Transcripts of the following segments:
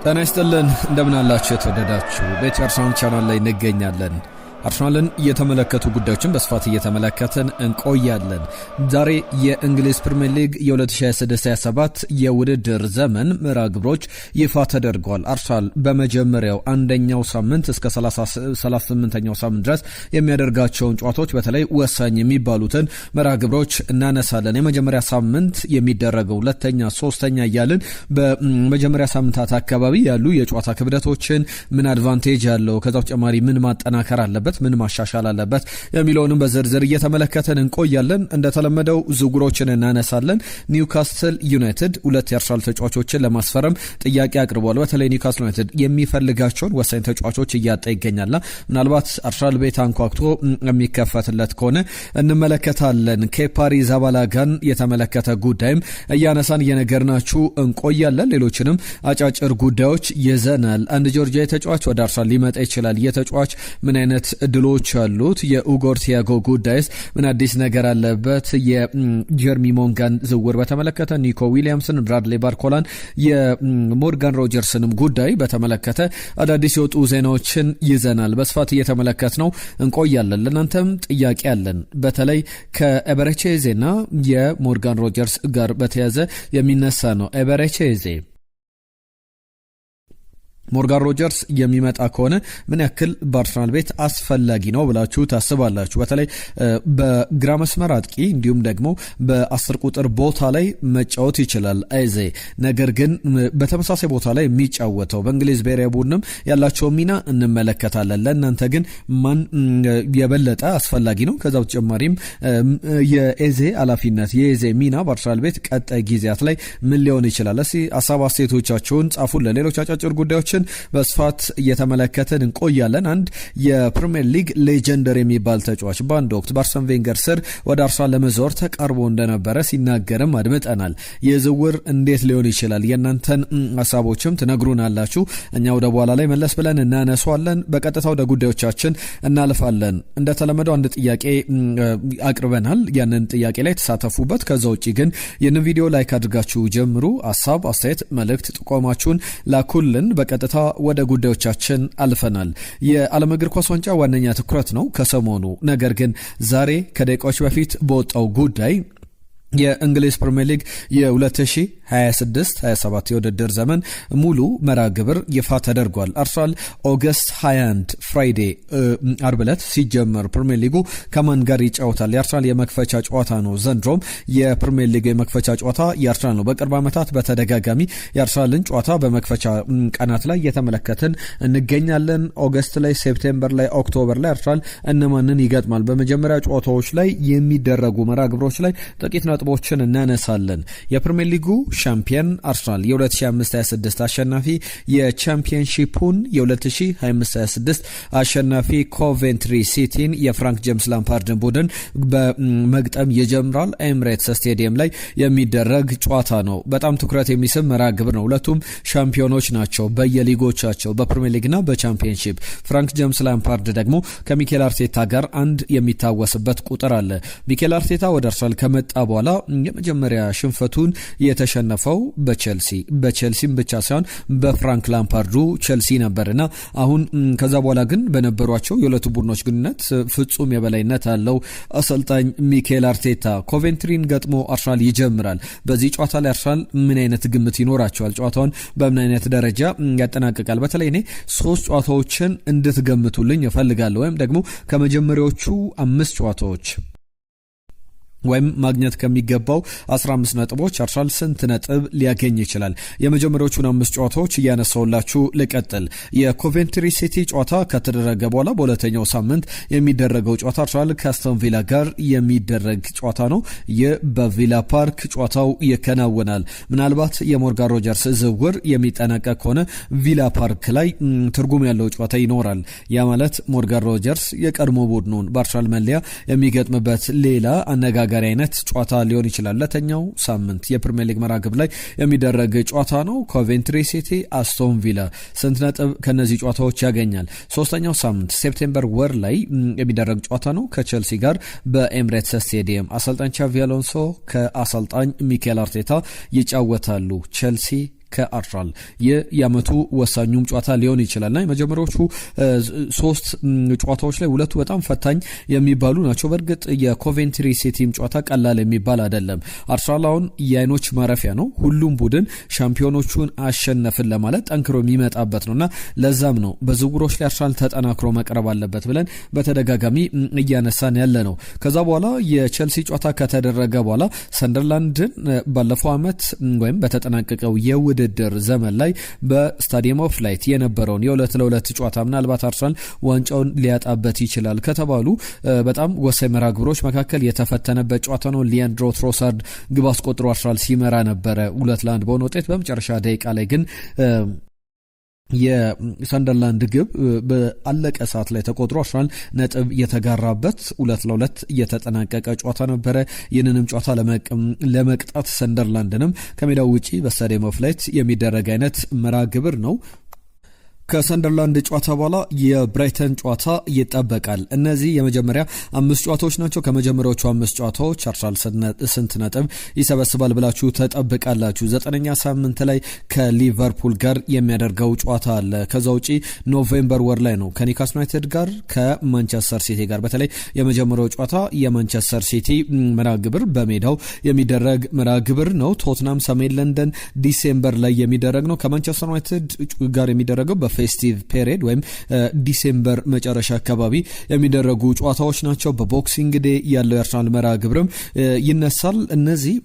ጤና ይስጥልን እንደምን አላችሁ የተወደዳችሁ በአርሰናል ቻናል ላይ እንገኛለን። አርሰናልን እየተመለከቱ ጉዳዮችን በስፋት እየተመለከትን እንቆያለን። ዛሬ የእንግሊዝ ፕሪሚየር ሊግ የ2026-27 የውድድር ዘመን መርሃ ግብሮች ይፋ ተደርገዋል። አርሰናል በመጀመሪያው አንደኛው ሳምንት እስከ 38ኛው ሳምንት ድረስ የሚያደርጋቸውን ጨዋታዎች በተለይ ወሳኝ የሚባሉትን መርሃ ግብሮች እናነሳለን። የመጀመሪያ ሳምንት የሚደረገው ሁለተኛ፣ ሶስተኛ እያልን በመጀመሪያ ሳምንታት አካባቢ ያሉ የጨዋታ ክብደቶችን ምን አድቫንቴጅ ያለው ከዛ ተጨማሪ ምን ማጠናከር አለበት ምን ማሻሻል አለበት የሚለውንም በዝርዝር እየተመለከተን እንቆያለን። እንደተለመደው ዝውውሮችን እናነሳለን። ኒውካስትል ዩናይትድ ሁለት የአርሰናል ተጫዋቾችን ለማስፈረም ጥያቄ አቅርቧል። በተለይ ኒውካስትል ዩናይትድ የሚፈልጋቸውን ወሳኝ ተጫዋቾች እያጣ ይገኛልና ምናልባት አርሰናል ቤት አንኳኩቶ የሚከፈትለት ከሆነ እንመለከታለን። ኬፓ አሪዛባላጋን የተመለከተ ጉዳይም እያነሳን እየነገርናችሁ እንቆያለን። ሌሎችንም አጫጭር ጉዳዮች ይዘናል። አንድ ጆርጂያዊ ተጫዋች ወደ አርሰናል ሊመጣ ይችላል። የተጫዋች ምን አይነት እድሎች አሉት? የኡጎር ቲያጎ ጉዳይስ ምን አዲስ ነገር አለበት? የጀርሚ ሞንጋን ዝውውር በተመለከተ ኒኮ ዊሊያምስን፣ ብራድሊ ባርኮላን፣ የሞርጋን ሮጀርስንም ጉዳይ በተመለከተ አዳዲስ የወጡ ዜናዎችን ይዘናል። በስፋት እየተመለከት ነው እንቆያለን። ለእናንተም ጥያቄ አለን። በተለይ ከኤበረቼዜና የሞርጋን ሮጀርስ ጋር በተያዘ የሚነሳ ነው። ኤበረቼዜ ሞርጋን ሮጀርስ የሚመጣ ከሆነ ምን ያክል በአርሰናል ቤት አስፈላጊ ነው ብላችሁ ታስባላችሁ? በተለይ በግራ መስመር አጥቂ እንዲሁም ደግሞ በ10 ቁጥር ቦታ ላይ መጫወት ይችላል ኤዜ። ነገር ግን በተመሳሳይ ቦታ ላይ የሚጫወተው በእንግሊዝ ብሔራዊ ቡድንም ያላቸው ሚና እንመለከታለን። ለእናንተ ግን ማን የበለጠ አስፈላጊ ነው? ከዛ በተጨማሪም የኤዜ ኃላፊነት የኤዜ ሚና በአርሰናል ቤት ቀጣይ ጊዜያት ላይ ምን ሊሆን ይችላል? እስኪ ሀሳብ አስተያየቶቻችሁን ጻፉልን። ሌሎች አጫጭር ጉዳዮችን በስፋት እየተመለከትን እንቆያለን። አንድ የፕሪሚየር ሊግ ሌጀንደር የሚባል ተጫዋች በአንድ ወቅት በአርሰን ቬንገር ስር ወደ አርሰናል ለመዞር ተቃርቦ እንደነበረ ሲናገርም አድምጠናል። የዝውውር እንዴት ሊሆን ይችላል? የእናንተን ሀሳቦችም ትነግሩናላችሁ። እኛ ወደ በኋላ ላይ መለስ ብለን እናነሷለን። በቀጥታ ወደ ጉዳዮቻችን እናልፋለን። እንደተለመደው አንድ ጥያቄ አቅርበናል። ያንን ጥያቄ ላይ ተሳተፉበት። ከዛ ውጭ ግን ይህንን ቪዲዮ ላይክ አድርጋችሁ ጀምሩ። ሀሳብ፣ አስተያየት፣ መልእክት፣ ጥቆማችሁን ላኩልን። በቀጥታ ወደ ጉዳዮቻችን አልፈናል። የዓለም እግር ኳስ ዋንጫ ዋነኛ ትኩረት ነው ከሰሞኑ። ነገር ግን ዛሬ ከደቂቃዎች በፊት በወጣው ጉዳይ የእንግሊዝ ፕሪሚየር ሊግ የ2026-27 የውድድር ዘመን ሙሉ መርሃ ግብር ይፋ ተደርጓል። አርሰናል ኦገስት 21 ፍራይዴ አርብ ዕለት ሲጀመር ፕሪሚየር ሊጉ ከማን ጋር ይጫወታል? የአርሰናል የመክፈቻ ጨዋታ ነው። ዘንድሮም የፕሪሚየር ሊግ የመክፈቻ ጨዋታ የአርሰናል ነው። በቅርብ ዓመታት በተደጋጋሚ የአርሰናልን ጨዋታ በመክፈቻ ቀናት ላይ እየተመለከትን እንገኛለን። ኦገስት ላይ፣ ሴፕቴምበር ላይ፣ ኦክቶበር ላይ አርሰናል እነማንን ይገጥማል? በመጀመሪያ ጨዋታዎች ላይ የሚደረጉ መርሃ ግብሮች ላይ ጥቂት ነጥቦችን እናነሳለን። የፕሪሚየር ሊጉ ሻምፒዮን አርሰናል የ2025-26 አሸናፊ የቻምፒየንሺፑን የ2025-26 አሸናፊ ኮቬንትሪ ሲቲን የፍራንክ ጄምስ ላምፓርድን ቡድን በመግጠም ይጀምራል። ኤምሬትስ ስቴዲየም ላይ የሚደረግ ጨዋታ ነው። በጣም ትኩረት የሚስብ መርሃ ግብር ነው። ሁለቱም ሻምፒዮኖች ናቸው በየሊጎቻቸው በፕሪሚየር ሊግና በቻምፒየንሺፕ። ፍራንክ ጄምስ ላምፓርድ ደግሞ ከሚኬል አርቴታ ጋር አንድ የሚታወስበት ቁጥር አለ። ሚኬል አርቴታ ወደ አርሰናል ከመጣ በኋላ የመጀመሪያ ሽንፈቱን የተሸነፈው በቼልሲም ብቻ ሳይሆን በፍራንክ ላምፓርዱ ቼልሲ ነበርና አሁን ከዛ በኋላ ግን በነበሯቸው የሁለቱ ቡድኖች ግንኙነት ፍጹም የበላይነት አለው አሰልጣኝ ሚኬል አርቴታ። ኮቬንትሪን ገጥሞ አርሰናል ይጀምራል። በዚህ ጨዋታ ላይ አርሰናል ምን አይነት ግምት ይኖራቸዋል? ጨዋታውን በምን አይነት ደረጃ ያጠናቅቃል? በተለይ እኔ 3 ጨዋታዎችን እንድትገምቱልኝ እፈልጋለሁ። ወይም ደግሞ ከመጀመሪያዎቹ 5 ጨዋታዎች ወይም ማግኘት ከሚገባው 15 ነጥቦች አርሰናል ስንት ነጥብ ሊያገኝ ይችላል? የመጀመሪያዎቹን 5 ጨዋታዎች እያነሳውላችሁ ልቀጥል። የኮቬንትሪ ሲቲ ጨዋታ ከተደረገ በኋላ በሁለተኛው ሳምንት የሚደረገው ጨዋታ አርሰናል ከአስቶን ቪላ ጋር የሚደረግ ጨዋታ ነው። ይህ በቪላ ፓርክ ጨዋታው ይከናወናል። ምናልባት የሞርጋን ሮጀርስ ዝውውር የሚጠናቀቅ ከሆነ ቪላ ፓርክ ላይ ትርጉም ያለው ጨዋታ ይኖራል። ያ ማለት ሞርጋን ሮጀርስ የቀድሞ ቡድኑን በአርሰናል መለያ የሚገጥምበት ሌላ አነጋጋሪ አይነት ጨዋታ ሊሆን ይችላል። ለተኛው ሳምንት የፕሪሚየር ሊግ መርሃ ግብር ላይ የሚደረግ ጨዋታ ነው። ኮቬንትሪ ሲቲ አስቶን ቪላ ስንት ነጥብ ከነዚህ ጨዋታዎች ያገኛል? ሶስተኛው ሳምንት ሴፕቴምበር ወር ላይ የሚደረግ ጨዋታ ነው ከቼልሲ ጋር በኤምሬትስ ስቴዲየም። አሰልጣኝ ቻቪ አሎንሶ ከአሰልጣኝ ሚኬል አርቴታ ይጫወታሉ። ቼልሲ ከአርሰናል የዓመቱ ወሳኙም ጨዋታ ሊሆን ይችላልና የመጀመሪያዎቹ 3 ጨዋታዎች ላይ ሁለቱ በጣም ፈታኝ የሚባሉ ናቸው። በእርግጥ የኮቬንትሪ ሲቲም ጨዋታ ቀላል የሚባል አይደለም። አርሰናል አሁን የአይኖች ማረፊያ ነው። ሁሉም ቡድን ሻምፒዮኖቹን አሸነፍን ለማለት ጠንክሮ የሚመጣበት ነውና ለዛም ነው በዝውውሮች ላይ አርሰናል ተጠናክሮ መቅረብ አለበት ብለን በተደጋጋሚ እያነሳን ያለ ነው። ከዛ በኋላ የቼልሲ ጨዋታ ከተደረገ በኋላ ሰንደርላንድን ባለፈው ዓመት ወይም በተጠናቀቀው የውድድር ዘመን ላይ በስታዲየም ኦፍ ላይት የነበረውን የ2-2 ጨዋታ ምናልባት አርሰናል ዋንጫውን ሊያጣበት ይችላል ከተባሉ በጣም ወሳኝ መርሃ ግብሮች መካከል የተፈተነበት ጨዋታ ነው። ሊያንድሮ ትሮሳርድ ግብ አስቆጥሮ አርሰናል ሲመራ ነበረ 2-1 በሆነ ውጤት። በመጨረሻ ደቂቃ ላይ ግን የሰንደርላንድ ግብ በአለቀ ሰዓት ላይ ተቆጥሮ አርሰናል ነጥብ የተጋራበት 2-2 የተጠናቀቀ ጨዋታ ነበረ። ይህንንም ጨዋታ ለመቅጣት ሰንደርላንድንም ከሜዳው ውጪ በስታዲየም ኦፍ ላይት የሚደረግ አይነት መርሃ ግብር ነው። ከሰንደርላንድ ጨዋታ በኋላ የብራይተን ጨዋታ ይጠበቃል። እነዚህ የመጀመሪያ 5 ጨዋታዎች ናቸው። ከመጀመሪያዎቹ 5 ጨዋታዎች አርሰናል ስንት ነጥብ ይሰበስባል ብላችሁ ተጠብቃላችሁ? 9ኛ ሳምንት ላይ ከሊቨርፑል ጋር የሚያደርገው ጨዋታ አለ። ከዛ ውጪ ኖቬምበር ወር ላይ ነው ከኒውካስል ዩናይትድ ጋር ከማንቸስተር ሲቲ ጋር። በተለይ የመጀመሪያው ጨዋታ የማንቸስተር ሲቲ መርሃ ግብር በሜዳው የሚደረግ መርሃ ግብር ነው። ቶትናም ሰሜን ለንደን ዲሴምበር ላይ የሚደረግ ነው። ከማንቸስተር ዩናይትድ ጋር የሚደረገው ፌስቲቭ ፔሪድ ወይም ዲሴምበር መጨረሻ አካባቢ የሚደረጉ ጨዋታዎች ናቸው። በቦክሲንግ ዴ ያለው የአርሰናል መርሃ ግብርም ይነሳል። እነዚህ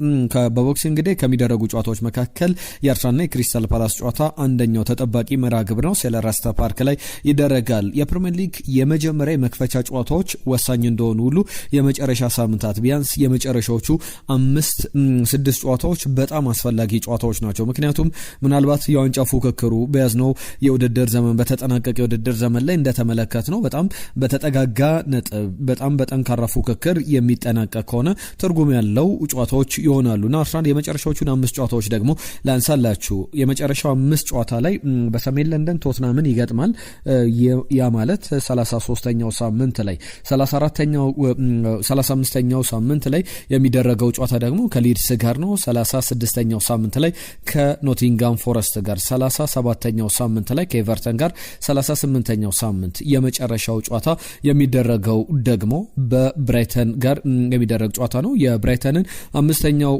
በቦክሲንግ ዴ ከሚደረጉ ጨዋታዎች መካከል የአርሰናልና የክሪስታል ፓላስ ጨዋታ አንደኛው ተጠባቂ መርሃ ግብር ነው። ሴልኸርስት ፓርክ ላይ ይደረጋል። የፕሪሚየር ሊግ የመጀመሪያ የመክፈቻ ጨዋታዎች ወሳኝ እንደሆኑ ሁሉ የመጨረሻ ሳምንታት ቢያንስ የመጨረሻዎቹ 5-6 ጨዋታዎች በጣም አስፈላጊ ጨዋታዎች ናቸው። ምክንያቱም ምናልባት የዋንጫ ፉክክሩ በያዝነው የውድድር ዘመን በተጠናቀቀ የውድድር ዘመን ላይ እንደተመለከት ነው በጣም በተጠጋጋ ነጥብ በጣም በጠንካራ ፉክክር የሚጠናቀቅ ከሆነ ትርጉም ያለው ጨዋታዎች ይሆናሉና አርሰናል የመጨረሻዎቹን 5 ጨዋታዎች ደግሞ ላንሳላችሁ። የመጨረሻው 5 ጨዋታ ላይ በሰሜን ለንደን ቶትናምን ይገጥማል። ያ ማለት 33ኛው ሳምንት ላይ 35ኛው ሳምንት ላይ የሚደረገው ጨዋታ ደግሞ ከሊድስ ጋር ነው። 36ኛው ሳምንት ላይ ከኖቲንጋም ፎረስት ጋር፣ 37ኛው ሳምንት ላይ ከኤቨርተን ጋር፣ 38ኛው ሳምንት የመጨረሻው ጨዋታ የሚደረገው ደግሞ በብራይተን ጋር የሚደረግ ጨዋታ ነው። የብራይተንን 5ኛው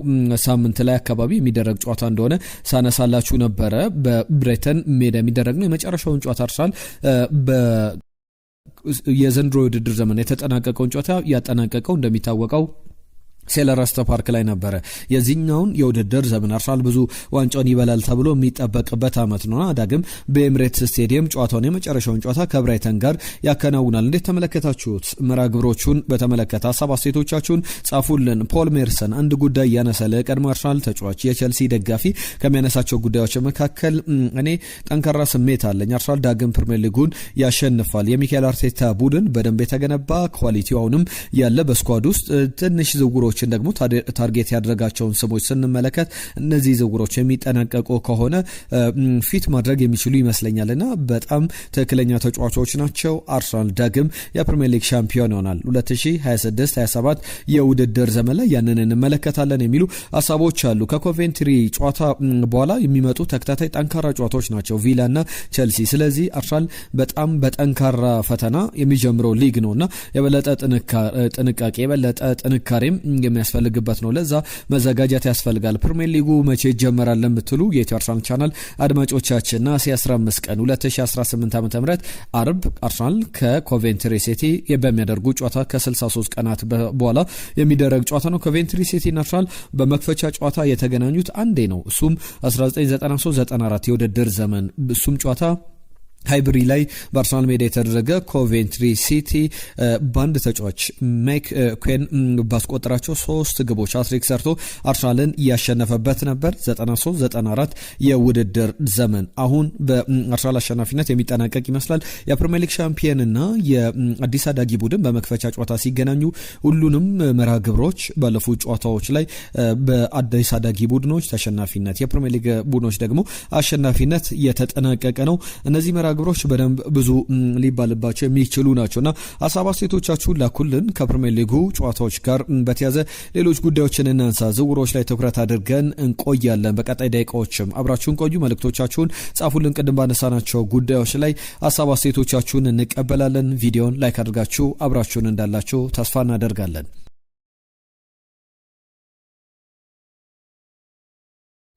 ሳምንት ላይ አካባቢ የሚደረግ ጨዋታ እንደሆነ ሳነሳላችሁ ነበረ። በብራይተን ሜዳ የሚደረግ ነው። የመጨረሻውን ጨዋታ አርሰናል የዘንድሮ የውድድር ዘመን የተጠናቀቀውን ጨዋታ ያጠናቀቀው እንደሚታወቀው ሴልኸርስት ፓርክ ላይ ነበረ። የዚህኛውን የውድድር ዘመን አርሰናል ብዙ ዋንጫውን ይበላል ተብሎ የሚጠበቅበት ዓመት ነውና ዳግም በኤምሬትስ ስቴዲየም ጨዋታውን የመጨረሻውን ጨዋታ ከብራይተን ጋር ያከናውናል። እንዴት ተመለከታችሁት? መርሃ ግብሮቹን በተመለከተ ሀሳብ አስተያየቶቻችሁን ጻፉልን። ፖል ሜርሰን አንድ ጉዳይ ያነሳል። ቀድሞ አርሰናል ተጫዋች የቼልሲ ደጋፊ ከሚያነሳቸው ጉዳዮች መካከል እኔ ጠንካራ ስሜት አለኝ፣ አርሰናል ዳግም ፕሪሚየር ሊጉን ያሸንፋል። የሚካኤል አርቴታ ቡድን በደንብ የተገነባ ኳሊቲው አሁንም ያለ በስኳድ ውስጥ ትንሽ ዝውውሮች ደግሞ ታርጌት ያደረጋቸውን ስሞች ስንመለከት እነዚህ ዝውውሮች የሚጠናቀቁ ከሆነ ፊት ማድረግ የሚችሉ ይመስለኛልና በጣም ትክክለኛ ተጫዋቾች ናቸው። አርሰናል ዳግም የፕሪሚየር ሊግ ሻምፒዮን ይሆናል 2026-27 የውድድር ዘመን ላይ ያንን እንመለከታለን የሚሉ ሀሳቦች አሉ። ከኮቬንትሪ ጨዋታ በኋላ የሚመጡ ተከታታይ ጠንካራ ጨዋታዎች ናቸው ቪላና ቼልሲ። ስለዚህ አርሰናል በጣም በጠንካራ ፈተና የሚጀምረው ሊግ ነውና የበለጠ ጥንቃቄ የበለጠ ጥንካሬም የሚያስፈልግበት ነው። ለዛ መዘጋጀት ያስፈልጋል። ፕሪሚየር ሊጉ መቼ ይጀመራል ለምትሉ የኢትዮ አርሰናል ቻናል አድማጮቻችን ነሐሴ 15 ቀን 2018 ዓ.ም አርብ አርሰናል ከኮቬንትሪ ሲቲ በሚያደርጉ ጨዋታ ከ63 ቀናት በኋላ የሚደረግ ጨዋታ ነው። ኮቬንትሪ ሲቲ እና አርሰናል በመክፈቻ ጨዋታ የተገናኙት አንዴ ነው። እሱም 1993-94 የውድድር ዘመን እሱም ጨዋታ ሃይብሪ ላይ በአርሰናል ሜዳ የተደረገ ኮቬንትሪ ሲቲ ባንድ ተጫዋች ማይክ ኩዌን ባስቆጠራቸው 3 ግቦች አትሪክ ሰርቶ አርሰናልን ያሸነፈበት ነበር 93-94 የውድድር ዘመን። አሁን በአርሰናል አሸናፊነት የሚጠናቀቅ ይመስላል። የፕሪሚየር ሊግ ሻምፒዮንና የአዲስ አዳጊ ቡድን በመክፈቻ ጨዋታ ሲገናኙ ሁሉንም መርሃ ግብሮች ባለፉት ጨዋታዎች ላይ በአዲስ አዳጊ ቡድኖች ተሸናፊነት፣ የፕሪሚየር ሊግ ቡድኖች ደግሞ አሸናፊነት የተጠናቀቀ ነው። እነዚህ መርሃ መራግብሮች በደንብ ብዙ ሊባልባቸው የሚችሉ ናቸውና ሐሳብ አስተያየቶቻችሁን ላኩልን። ከፕሪሚየር ሊጉ ጨዋታዎች ጋር በተያዘ ሌሎች ጉዳዮችን እናንሳ። ዝውውሮች ላይ ትኩረት አድርገን እንቆያለን። በቀጣይ ደቂቃዎችም አብራችሁን ቆዩ። መልእክቶቻችሁን ጻፉልን። ቅድም ባነሳናቸው ጉዳዮች ላይ ሐሳብ አስተያየቶቻችሁን እንቀበላለን። ቪዲዮን ላይክ አድርጋችሁ አብራችሁን እንዳላችሁ ተስፋ እናደርጋለን።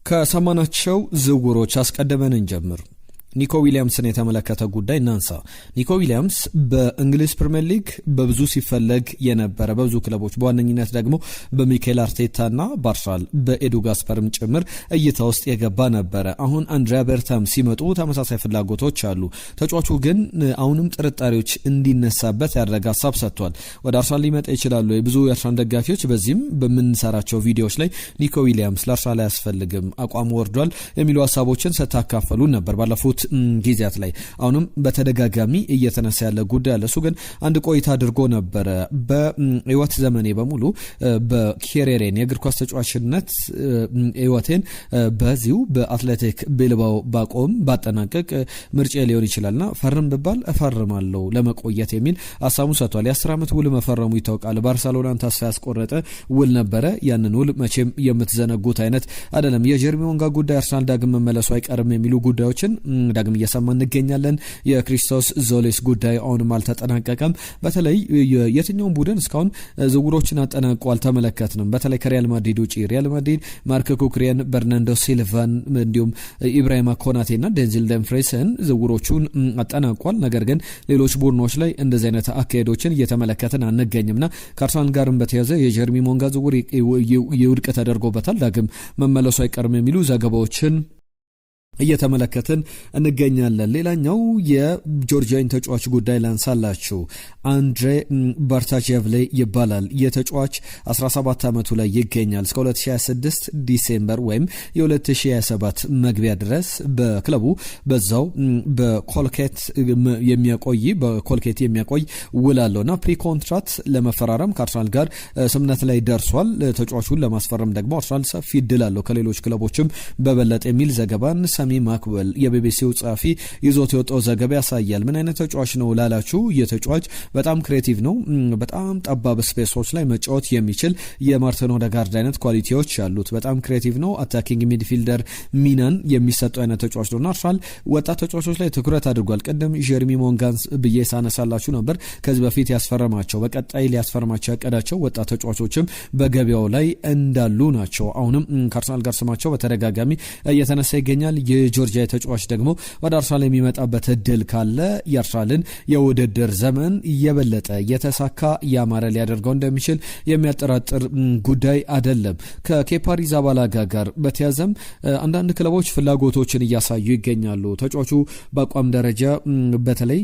ከሰማናቸው ዝውውሮች አስቀድመን እንጀምር። ኒኮ ዊሊያምስን የተመለከተ ጉዳይ እናንሳ። ኒኮ ዊሊያምስ በእንግሊዝ ፕሪሚየር ሊግ በብዙ ሲፈለግ የነበረ በብዙ ክለቦች በዋነኝነት ደግሞ በሚኬል አርቴታና በአርሰናል በኤዱ ጋስፐርም ጭምር እይታ ውስጥ የገባ ነበረ። አሁን አንድሪያ ቤርታም ሲመጡ ተመሳሳይ ፍላጎቶች አሉ። ተጫዋቹ ግን አሁንም ጥርጣሬዎች እንዲነሳበት ያደረገ ሀሳብ ሰጥቷል። ወደ አርሰናል ሊመጣ ይችላሉ። ብዙ የአርሰናል ደጋፊዎች በዚህም በምንሰራቸው ቪዲዮዎች ላይ ኒኮ ዊሊያምስ ለአርሰናል አያስፈልግም፣ አቋሙ ወርዷል የሚሉ ሀሳቦችን ስታካፈሉ ነበር ባለፉት ጊዜያት ላይ። አሁንም በተደጋጋሚ እየተነሳ ያለ ጉዳይ አለ። እሱ ግን አንድ ቆይታ አድርጎ ነበረ። በህይወት ዘመኔ በሙሉ በኬሪየሬን የእግር ኳስ ተጫዋችነት ህይወቴን በዚሁ በአትሌቲክ ቢልባኦ ባቆም ባጠናቀቅ ምርጫ ሊሆን ይችላልና ፈርም ብባል እፈርማለሁ ለመቆየት የሚል ሀሳቡ ሰጥቷል። የ10 ዓመት ውል መፈረሙ ይታወቃል። ባርሴሎናን ተስፋ ያስቆረጠ ውል ነበረ። ያንን ውል መቼም የምትዘነጉት አይነት አይደለም። የጀርሚ ወንጋ ጉዳይ አርሰናል ዳግም መመለሱ አይቀርም የሚሉ ጉዳዮችን ዳግም እየሰማ እንገኛለን። የክሪስቶስ ዞሌስ ጉዳይ አሁንም አልተጠናቀቀም። በተለይ የትኛውን ቡድን እስካሁን ዝውውሮችን አጠናቆ አልተመለከትንም። በተለይ ከሪያል ማድሪድ ውጪ ሪያል ማድሪድ ማርክ ኩክሬን፣ በርናንዶ ሲልቫን እንዲሁም ኢብራሂማ ኮናቴና ዴንዚል ደምፍሬስን ዝውውሮቹን አጠናቋል። ነገር ግን ሌሎች ቡድኖች ላይ እንደዚህ አይነት አካሄዶችን እየተመለከትን አንገኝምና ከአርሰናል ጋርም በተያዘ የጀርሚ ሞንጋ ዝውውር ይውድቅ ተደርጎበታል። ዳግም መመለሱ አይቀርም የሚሉ ዘገባዎችን እየተመለከትን እንገኛለን። ሌላኛው የጆርጂያን ተጫዋች ጉዳይ ላንሳላችሁ። አንድሬ ባርታቼቭ ይባላል። የተጫዋች 17 ዓመቱ ላይ ይገኛል። እስከ 2026 ዲሴምበር ወይም የ2027 መግቢያ ድረስ በክለቡ በዛው በኮልኬት የሚያቆይ ውል አለውና ፕሪ ኮንትራት ለመፈራረም ከአርሰናል ጋር ስምምነት ላይ ደርሷል። ተጫዋቹን ለማስፈረም ደግሞ አርሰናል ሰፊ እድል አለው ከሌሎች ክለቦችም በበለጠ የሚል ዘገባን ሳሚ ማክዌል የቢቢሲው ጸሐፊ ይዞት የወጣው ዘገባ ያሳያል። ምን አይነት ተጫዋች ነው ላላችሁ፣ የተጫዋች በጣም ክሬቲቭ ነው። በጣም ጠባብ ስፔሶች ላይ መጫወት የሚችል የማርቲን ኦዴጋርድ አይነት ኳሊቲዎች ያሉት በጣም ክሬቲቭ ነው። አታኪንግ ሚድፊልደር ሚናን የሚሰጠው አይነት ተጫዋች ነው። አርሰናል ወጣት ተጫዋቾች ላይ ትኩረት አድርጓል። ቀደም ጀርሚ ሞንጋን ብዬ ሳነሳላችሁ ነበር። ከዚህ በፊት ያስፈረማቸው በቀጣይ ሊያስፈርማቸው ያቀዳቸው ወጣት ተጫዋቾችም በገበያው ላይ እንዳሉ ናቸው። አሁንም ከአርሰናል ጋር ስማቸው በተደጋጋሚ እየተነሳ ይገኛል። የጆርጂያ ተጫዋች ደግሞ ወደ አርሰናል የሚመጣበት እድል ካለ የአርሰናልን የውድድር ዘመን የበለጠ የተሳካ ያማረ ሊያደርገው እንደሚችል የሚያጠራጥር ጉዳይ አይደለም። ከኬፓ አሪዛባላጋ ጋር በተያዘም አንዳንድ ክለቦች ፍላጎቶችን እያሳዩ ይገኛሉ። ተጫዋቹ በአቋም ደረጃ በተለይ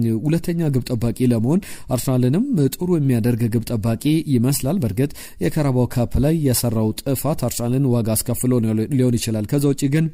የሁለተኛ ግብ ጠባቂ ለመሆን አርሰናልንም ጥሩ የሚያደርግ ግብ ጠባቂ ይመስላል። በእርግጥ የካራባኦ ካፕ ላይ የሰራው ጥፋት አርሰናልን ዋጋ አስከፍሎ ሊሆን ይችላል። ከዛ ውጭ ግን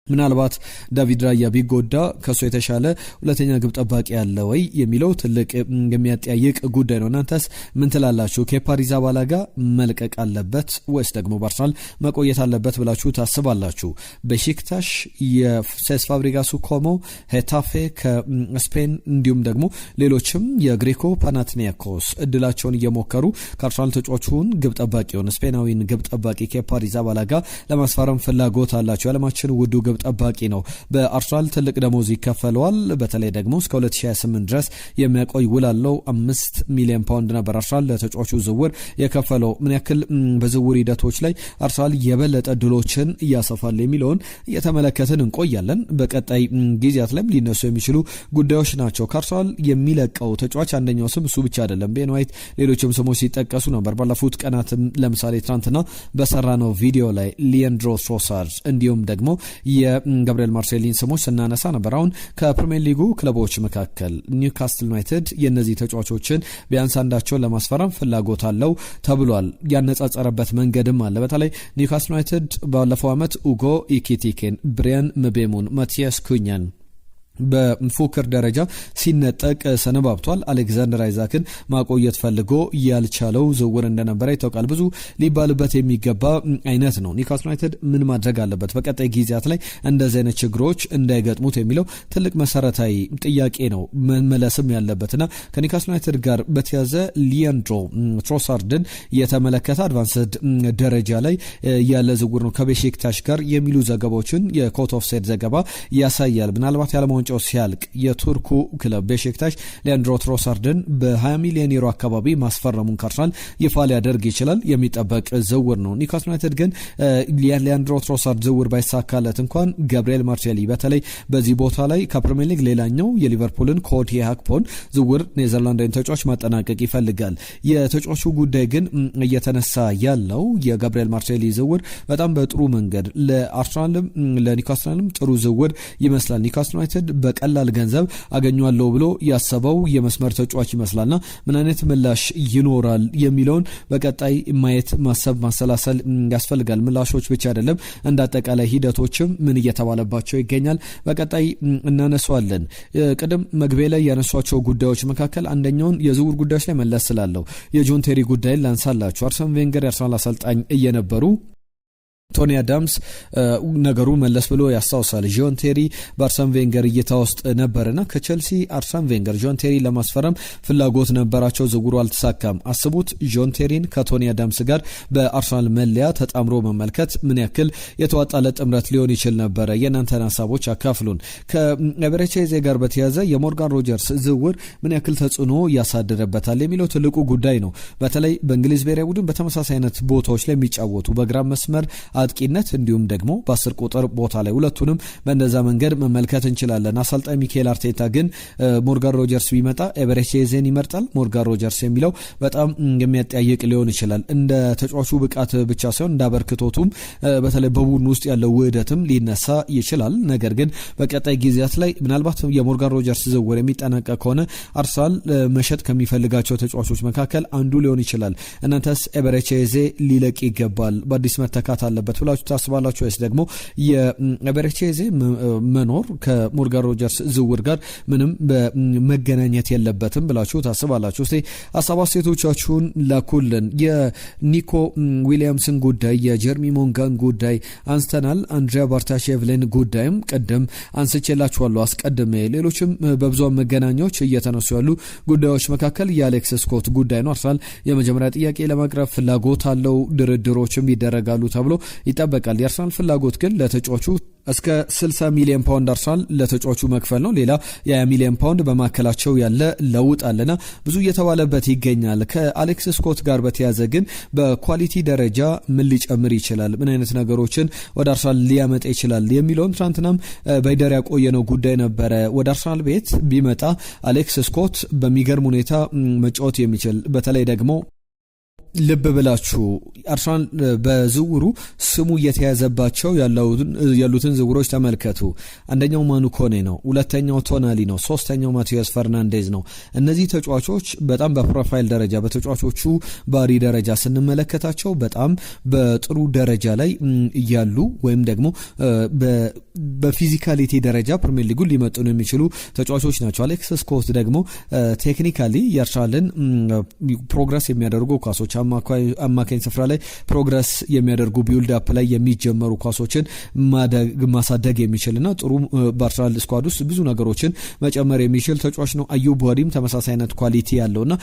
ምናልባት ዳቪድ ራያ ቢጎዳ ከሱ የተሻለ ሁለተኛ ግብ ጠባቂ ያለ ወይ የሚለው ትልቅ የሚያጠያይቅ ጉዳይ ነው። እናንተስ ምን ትላላችሁ? ኬፓ አሪዛባላጋ መልቀቅ አለበት ወይስ ደግሞ በአርሰናል መቆየት አለበት ብላችሁ ታስባላችሁ? በሺክታሽ የሴስ ፋብሪጋሱ ኮሞ፣ ሄታፌ ከስፔን እንዲሁም ደግሞ ሌሎችም የግሪኮ ፓናትኒያኮስ እድላቸውን እየሞከሩ ከአርሰናል ተጫዋቹን ግብ ጠባቂውን ስፔናዊን ግብ ጠባቂ ኬፓ አሪዛባላጋ ለማስፈረም ፍላጎት አላቸው። የዓለማችን ውዱ ግብ ጠባቂ ነው። በአርሰናል ትልቅ ደሞዝ ይከፈለዋል። በተለይ ደግሞ እስከ 2028 ድረስ የሚያቆይ ውል አለው። 5 ሚሊዮን ፓውንድ ነበር አርሰናል ለተጫዋቹ ዝውውር የከፈለው። ምን ያክል በዝውውር ሂደቶች ላይ አርሰናል የበለጠ ድሎችን እያሰፋል የሚለውን እየተመለከትን እንቆያለን። በቀጣይ ጊዜያት ላይም ሊነሱ የሚችሉ ጉዳዮች ናቸው። ከአርሰናል የሚለቀው ተጫዋች አንደኛው ስም እሱ ብቻ አይደለም። ቤን ዋይት፣ ሌሎችም ስሞች ሲጠቀሱ ነበር ባለፉት ቀናትም። ለምሳሌ ትናንትና በሰራነው ቪዲዮ ላይ ሊያንድሮ ትሮሳርድ እንዲሁም ደግሞ የጋብሪኤል ማርሴሊን ስሞች ስናነሳ ነበር። አሁን ከፕሪሚየር ሊጉ ክለቦች መካከል ኒውካስትል ዩናይትድ የነዚህ ተጫዋቾችን ቢያንስ አንዳቸውን ለማስፈረም ፍላጎት አለው ተብሏል። ያነጻጸረበት መንገድም አለ። በተለይ ኒውካስትል ዩናይትድ ባለፈው ዓመት ኡጎ ኢኪቲኬን፣ ብሪያን ምቤሙን፣ ማቲያስ ኩኛን በፉክር ደረጃ ሲነጠቅ ሰነባብቷል። አሌክዛንደር አይዛክን ማቆየት ፈልጎ ያልቻለው ዝውውር እንደነበረ ይታወቃል። ብዙ ሊባልበት የሚገባ አይነት ነው። ኒውካስል ዩናይትድ ምን ማድረግ አለበት በቀጣይ ጊዜያት ላይ እንደዚህ አይነት ችግሮች እንዳይገጥሙት የሚለው ትልቅ መሰረታዊ ጥያቄ ነው መመለስም ያለበትና ከኒውካስል ዩናይትድ ጋር በተያዘ ሊያንድሮ ትሮሳርድን የተመለከተ አድቫንስድ ደረጃ ላይ ያለ ዝውውር ነው ከቤሺክታሽ ጋር የሚሉ ዘገባዎችን የኮት ኦፍ ሴት ዘገባ ያሳያል። ምናልባት ያለማው ሲያልቅ የቱርኩ ክለብ ቤሺክታሽ ሊያንድሮ ትሮሳርድን በ20 ሚሊዮን ዩሮ አካባቢ ማስፈረሙን ካርሳል ይፋ ሊያደርግ ይችላል። የሚጠበቅ ዝውውር ነው። ኒውካስል ዩናይትድ ግን ሊያንድሮ ትሮሳርድ ዝውውር ባይሳካለት እንኳን ጋብሪኤል ማርቲኔሊ በተለይ በዚህ ቦታ ላይ ከፕሪሚየር ሊግ ሌላኛው የሊቨርፑልን ኮዲ ሃክፖን ዝውውር ኔዘርላንዳዊ ተጫዋች ማጠናቀቅ ይፈልጋል። የተጫዋቹ ጉዳይ ግን እየተነሳ ያለው የጋብሪኤል ማርቲኔሊ ዝውውር በጣም በጥሩ መንገድ ለአርሰናልም ለኒውካስልም ጥሩ ዝውውር ይመስላል። ኒውካስል ዩናይትድ በቀላል ገንዘብ አገኘዋለሁ ብሎ ያሰበው የመስመር ተጫዋች ይመስላልና ምን አይነት ምላሽ ይኖራል የሚለውን በቀጣይ ማየት ማሰብ ማሰላሰል ያስፈልጋል። ምላሾች ብቻ አይደለም እንደ አጠቃላይ ሂደቶችም ምን እየተባለባቸው ይገኛል በቀጣይ እናነሳዋለን። ቅድም መግቢያ ላይ ያነሷቸው ጉዳዮች መካከል አንደኛውን የዝውውር ጉዳዮች ላይ መለስ ስላለው የጆን ቴሪ ጉዳይ ላንሳላችሁ። አርሰን ቬንገር የአርሰናል አሰልጣኝ እየነበሩ ቶኒ አዳምስ ነገሩን መለስ ብሎ ያስታውሳል። ጆን ቴሪ በአርሰን ቬንገር እይታ ውስጥ ነበርና ከቸልሲ አርሰን ቬንገር ጆን ቴሪ ለማስፈረም ፍላጎት ነበራቸው። ዝውውሩ አልተሳካም። አስቡት ጆን ቴሪን ከቶኒ አዳምስ ጋር በአርሰናል መለያ ተጣምሮ መመልከት ምን ያክል የተዋጣለት ጥምረት ሊሆን ይችል ነበረ? የእናንተን ሀሳቦች አካፍሉን። ከኤቤሬቺዜ ጋር በተያዘ የሞርጋን ሮጀርስ ዝውውር ምን ያክል ተጽዕኖ ያሳድርበታል የሚለው ትልቁ ጉዳይ ነው። በተለይ በእንግሊዝ ብሔራዊ ቡድን በተመሳሳይ አይነት ቦታዎች ላይ የሚጫወቱ በግራ መስመር አጥቂነት እንዲሁም ደግሞ በ10 ቁጥር ቦታ ላይ ሁለቱንም በእንደዛ መንገድ መመልከት እንችላለን። አሰልጣኝ ሚኬል አርቴታ ግን ሞርጋን ሮጀርስ ቢመጣ ኤቤሬቺዜን ይመርጣል። ሞርጋን ሮጀርስ የሚለው በጣም የሚያጠያይቅ ሊሆን ይችላል። እንደ ተጫዋቹ ብቃት ብቻ ሳይሆን እንዳበርክቶቱም በተለይ በቡድን ውስጥ ያለው ውህደትም ሊነሳ ይችላል። ነገር ግን በቀጣይ ጊዜያት ላይ ምናልባት የሞርጋን ሮጀርስ ዝውውር የሚጠናቀቅ ከሆነ አርሰናል መሸጥ ከሚፈልጋቸው ተጫዋቾች መካከል አንዱ ሊሆን ይችላል። እናንተስ ኤቤሬቺዜ ሊለቅ ይገባል በአዲስ መተካት አለበት ብላችሁ ታስባላችሁ ወይስ ደግሞ የኤቤሬቺዜ መኖር ከሞርጋን ሮጀርስ ዝውውር ጋር ምንም መገናኘት የለበትም ብላችሁ ታስባላችሁ? እስቲ ሀሳብ አስተያየቶቻችሁን ላኩልን። የኒኮ ዊሊያምስን ጉዳይ የጀርሚ ሞንጋን ጉዳይ አንስተናል። አንድሪያ ባርታሼቭልን ጉዳይም ቅድም አንስቼላችኋለሁ አስቀድሜ። ሌሎችም በብዙሃን መገናኛዎች እየተነሱ ያሉ ጉዳዮች መካከል የአሌክስ ስኮት ጉዳይ ነው። አርሰናል የመጀመሪያ ጥያቄ ለማቅረብ ፍላጎት አለው። ድርድሮችም ይደረጋሉ ተብሎ ይጠበቃል። የአርሰናል ፍላጎት ግን ለተጫዋቹ እስከ 60 ሚሊዮን ፓውንድ አርሰናል ለተጫዋቹ መክፈል ነው። ሌላ የ20 ሚሊዮን ፓውንድ በማከላቸው ያለ ለውጥ አለና ብዙ እየተባለበት ይገኛል። ከአሌክስ ስኮት ጋር በተያዘ ግን በኳሊቲ ደረጃ ምን ሊጨምር ይችላል፣ ምን አይነት ነገሮችን ወደ አርሰናል ሊያመጣ ይችላል የሚለውን ትናንትናም በይደር ያቆየነው ጉዳይ ነበረ። ወደ አርሰናል ቤት ቢመጣ አሌክስ ስኮት በሚገርም ሁኔታ መጫወት የሚችል በተለይ ደግሞ ልብ ብላችሁ አርሰናል በዝውውሩ ስሙ እየተያዘባቸው ያሉትን ዝውውሮች ተመልከቱ። አንደኛው ማኑ ኮኔ ነው፣ ሁለተኛው ቶናሊ ነው፣ ሶስተኛው ማቲያስ ፈርናንዴዝ ነው። እነዚህ ተጫዋቾች በጣም በፕሮፋይል ደረጃ በተጫዋቾቹ ባህሪ ደረጃ ስንመለከታቸው በጣም በጥሩ ደረጃ ላይ ያሉ ወይም ደግሞ በፊዚካሊቲ ደረጃ ፕሪሚየር ሊጉን ሊመጡ ነው የሚችሉ ተጫዋቾች ናቸው። አሌክስ ስኮት ደግሞ ቴክኒካሊ የአርሰናልን ፕሮግረስ የሚያደርጉ ኳሶች አማካኝ ስፍራ ላይ ፕሮግረስ የሚያደርጉ ቢልድ አፕ ላይ የሚጀመሩ ኳሶችን ማሳደግ የሚችልና ጥሩ በአርሰናል ስኳድ ውስጥ ብዙ ነገሮችን መጨመር የሚችል ተጫዋች ነው። አዩብ ቡሃሪም ተመሳሳይ አይነት ኳሊቲ ያለውና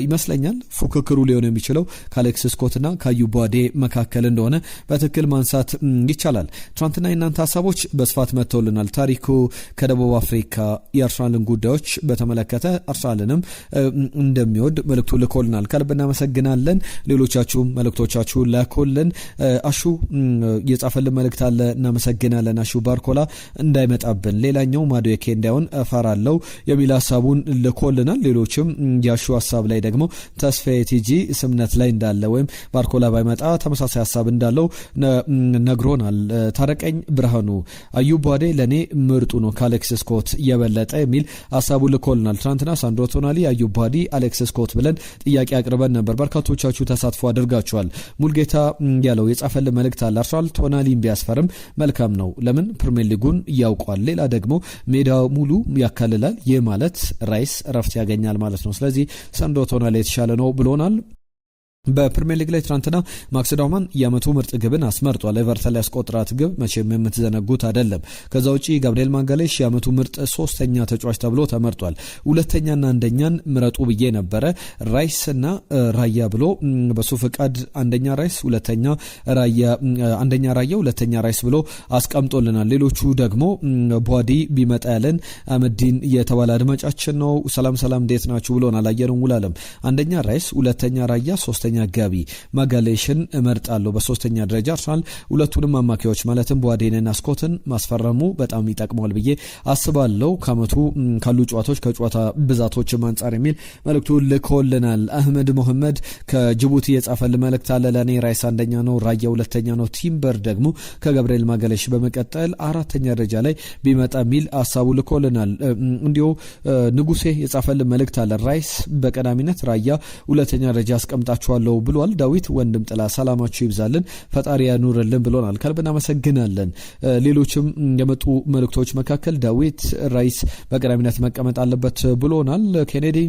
ይመስለኛል ፉክክሩ ሊሆን የሚችለው ከአሌክስ ስኮትና ከአዩብ ቡሃሪ መካከል እንደሆነ በትክክል ማንሳት ይቻላል። ትናንትና የእናንተ ሀሳቦች በስፋት መጥተውልናል። ታሪኩ ከደቡብ አፍሪካ የአርሰናልን ጉዳዮች በተመለከተ አርሰናልንም እንደሚወድ መልእክቱ ልኮልናል። ከልብ እናመሰግናለን። ሌሎቻችሁም መልእክቶቻችሁን ላኮልን። አሹ የጻፈልን መልእክት አለ፣ እናመሰግናለን። አሹ ባርኮላ እንዳይመጣብን ሌላኛው ማዶኬ እንዳይሆን እፈራለሁ የሚል ሀሳቡን ልኮልናል። ሌሎችም ያሹ ሀሳብ ላይ ደግሞ ተስፋዬ ቲጂ ስምነት ላይ እንዳለ ወይም ባርኮላ ባይመጣ ተመሳሳይ ሀሳብ እንዳለው ነግሮናል። ታረቀኝ ብርሃኑ አዩብ ቡሃሪ ለኔ ምርጡ ነው ከአሌክስ ስኮት የበለጠ የሚል ሀሳቡ ልኮልናል። ትናንትና ሳንድሮ ቶናሊ፣ አዩብ ቡሃሪ፣ አሌክስ ስኮት ብለን ጥያቄ አቅርበን ነበር። በርካቶቻችሁ ብዙዎቻችሁ ተሳትፎ አድርጋችኋል። ሙልጌታ ያለው የጻፈልን መልእክት አለ። አርሰናል ቶናሊን ቢያስፈርም መልካም ነው። ለምን ፕሪሚየር ሊጉን ያውቋል። ሌላ ደግሞ ሜዳው ሙሉ ያካልላል። ይህ ማለት ራይስ እረፍት ያገኛል ማለት ነው። ስለዚህ ሰንዶ ቶናሊ የተሻለ ነው ብሎናል። በፕሪሚየር ሊግ ላይ ትናንትና ማክስ ዳውማን የዓመቱ ምርጥ ግብን አስመርጧል። ኤቨርተን ላይ ያስቆጠራት ግብ መቼም የምትዘነጉት አይደለም። ከዛ ውጪ ጋብሪኤል ማጋሌሽ የዓመቱ ምርጥ ሶስተኛ ተጫዋች ተብሎ ተመርጧል። ሁለተኛና አንደኛን ምረጡ ብዬ ነበረ። ራይስና ራያ ብሎ በሱ ፍቃድ አንደኛ ራይስ፣ አንደኛ ራያ፣ ሁለተኛ ራይስ ብሎ አስቀምጦልናል። ሌሎቹ ደግሞ ቧዲ ቢመጣ ያለን አመዲን የተባለ አድማጫችን ነው። ሰላም እንዴት ናችሁ ብሎናል። አየነው ሙላለም አንደኛ ራይስ፣ ሁለተኛ ራያ፣ ሶስተኛ ጋቢ ማጋሌሽን እመርጣለሁ። በሶስተኛ ደረጃ አርሰናል ሁለቱንም አማካዮች ማለትም ቧዴንና ስኮትን ማስፈረሙ በጣም ይጠቅማል ብዬ አስባለሁ። ከዓመቱ ካሉ ጨዋታዎች ከጨዋታ ብዛቶችም አንጻር የሚል መልእክቱ ልኮልናል። አህመድ መሐመድ ከጅቡቲ የጻፈልን መልእክት አለ። ለእኔ ራይስ አንደኛ ነው፣ ራያ ሁለተኛ ነው፣ ቲምበር ደግሞ ከጋብሪኤል ማጋሌሽ በመቀጠል አራተኛ ደረጃ ላይ ቢመጣ የሚል ሀሳቡ ልኮልናል። እንዲሁ ንጉሴ የጻፈልን መልእክት አለ። ራይስ በቀዳሚነት፣ ራያ ሁለተኛ ደረጃ አስቀምጣችኋለሁ ብሏል። ዳዊት ወንድም ጥላ ሰላማችሁ ይብዛልን፣ ፈጣሪ ያኑርልን ብሎናል። ከልብ እናመሰግናለን። ሌሎችም የመጡ መልእክቶች መካከል ዳዊት ራይስ በቀዳሚነት መቀመጥ አለበት ብሎናል። ኬኔዲ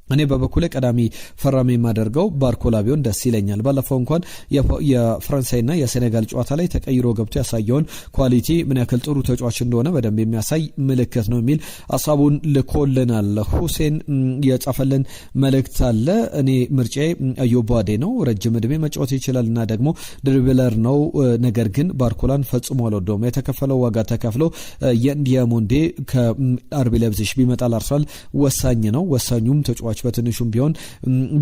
እኔ በበኩሌ ቀዳሚ ፈራሚ የማደርገው ባርኮላ ቢሆን ደስ ይለኛል። ባለፈው እንኳን የፈረንሳይና የሴኔጋል ጨዋታ ላይ ተቀይሮ ገብቶ ያሳየውን ኳሊቲ ምን ያክል ጥሩ ተጫዋች እንደሆነ በደንብ የሚያሳይ ምልክት ነው የሚል ሀሳቡን ልኮልናል። ሁሴን የጻፈልን መልእክት አለ። እኔ ምርጫዬ አዩብ ቧዴ ነው። ረጅም ዕድሜ መጫወት ይችላል እና ደግሞ ድሪብለር ነው። ነገር ግን ባርኮላን ፈጽሞ አልወደውም። የተከፈለው ዋጋ ተከፍሎ የእንዲያሞንዴ ከአርቢ ለብዚሽ ቢመጣ አርሰናል ወሳኝ ነው። ወሳኙም ተጫዋች በትንሹም ቢሆን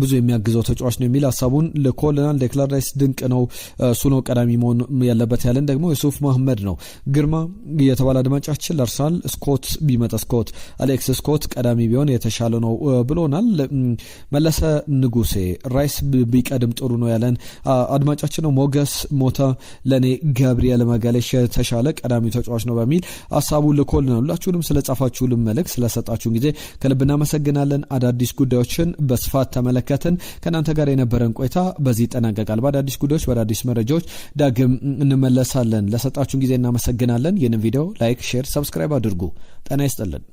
ብዙ የሚያግዘው ተጫዋች ነው የሚል ሀሳቡን ልኮልናል። ዴክላን ራይስ ድንቅ ነው፣ እሱ ነው ቀዳሚ መሆን ያለበት ያለን ደግሞ ዩሱፍ መሐመድ ነው። ግርማ የተባለ አድማጫችን ለአርሰናል ስኮት ቢመጣ አሌክስ ስኮት ቀዳሚ ቢሆን የተሻለ ነው ብሎናል። መለሰ ንጉሴ ራይስ ቢቀድም ጥሩ ነው ያለን አድማጫችን ነው። ሞገስ ሞታ ለእኔ ጋብሪኤል ማጋሌሽ የተሻለ ቀዳሚ ተጫዋች ነው በሚል ሀሳቡ ልኮልናል። ሁላችሁንም ስለጻፋችሁልን መልእክት ስለሰጣችሁን ጊዜ ከልብ እናመሰግናለን። አዳዲስ ጉዳዮችን በስፋት ተመለከትን። ከእናንተ ጋር የነበረን ቆይታ በዚህ ይጠናቀቃል። በአዳዲስ ጉዳዮች በአዳዲስ መረጃዎች ዳግም እንመለሳለን። ለሰጣችሁን ጊዜ እናመሰግናለን። ይህንን ቪዲዮ ላይክ፣ ሼር፣ ሰብስክራይብ አድርጉ። ጤና ይስጥልን።